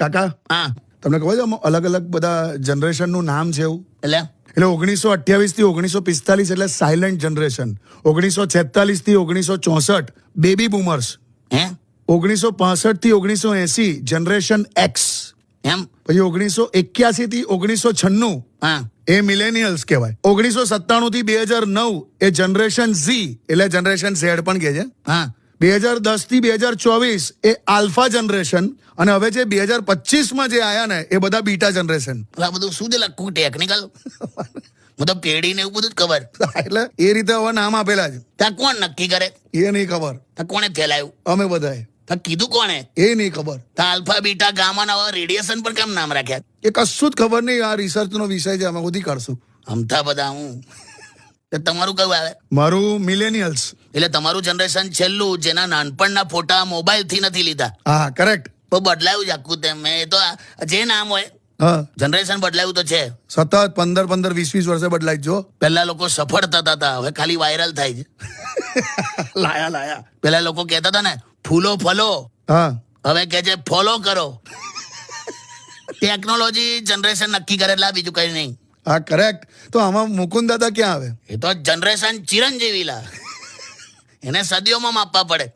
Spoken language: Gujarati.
કાકા હા તમને ખબર છે આમાં અલગ અલગ બધા જનરેશનનું નામ છે એવું? એટલે 1928 થી 1945 એટલે સાયલન્ટ જનરેશન, 1946 થી 1964 બેબી બૂમર્સ, હે 1965 થી 1980 જનરેશન એક્સ, એમ પછી 1981 થી 1996 હા એ મિલેનિયલ્સ કહેવાય, 1997 થી 2009 એ જનરેશન ઝી એટલે જનરેશન ઝેડ પણ કહે છે, હા 2010 થી 2024 એ આલ્ફા જનરેશન, અને હવે જે 2025 જે આયા ને એ બધા બીટા જનરેશન. આ બધું શું છે લખું ટેકનિકલ? હું તો પેઢી ને એવું બધું જ ખબર. એટલે એ રીતે હવે નામ આપેલા છે. ત્યાં કોણ નક્કી કરે? એ નહીં ખબર, ત્યાં કોણે ફેલાયું? અમે બધાએ. ત્યાં કીધું કોણે? એ નહીં ખબર, ત્યાં આલ્ફા બીટા ગામા ના રેડિયેશન પર કેમ નામ રાખ્યા? એ કશું જ ખબર નહીં. આ રિસર્ચનો વિષય છે, અમે બધી કરશું. અમથા બધા હું તમારું કયું આવે? મારું મિલેનિયલ્સ. એટલે તમારું જનરેશન છેલ્લું જેના નાનપણના ફોટા મોબાઈલ થી નથી લીધા. હા કરેક્ટ. તો બદલાયું જ આખું તેમ. એ તો જે નામ હોય હા જનરેશન બદલાયું તો છે. સતત 15-20 વર્ષે બદલાય જો. પહેલા લોકો સફળ થતા હતા, હવે ખાલી વાયરલ થાય છે. લાયા. પેલા લોકો કહેતા હતા ને ફૂલો ફલો, હા હવે કે છે ફોલો કરો. ટેકનોલોજી જનરેશન નક્કી કરે એટલે બીજું કઈ નહીં. હા કરેક્ટ. તો આમાં મુકુંદ દાદા ક્યાં આવે? એ તો જનરેશન ચિરંજીવી લા, એને સદીઓમાં માપવા પડે.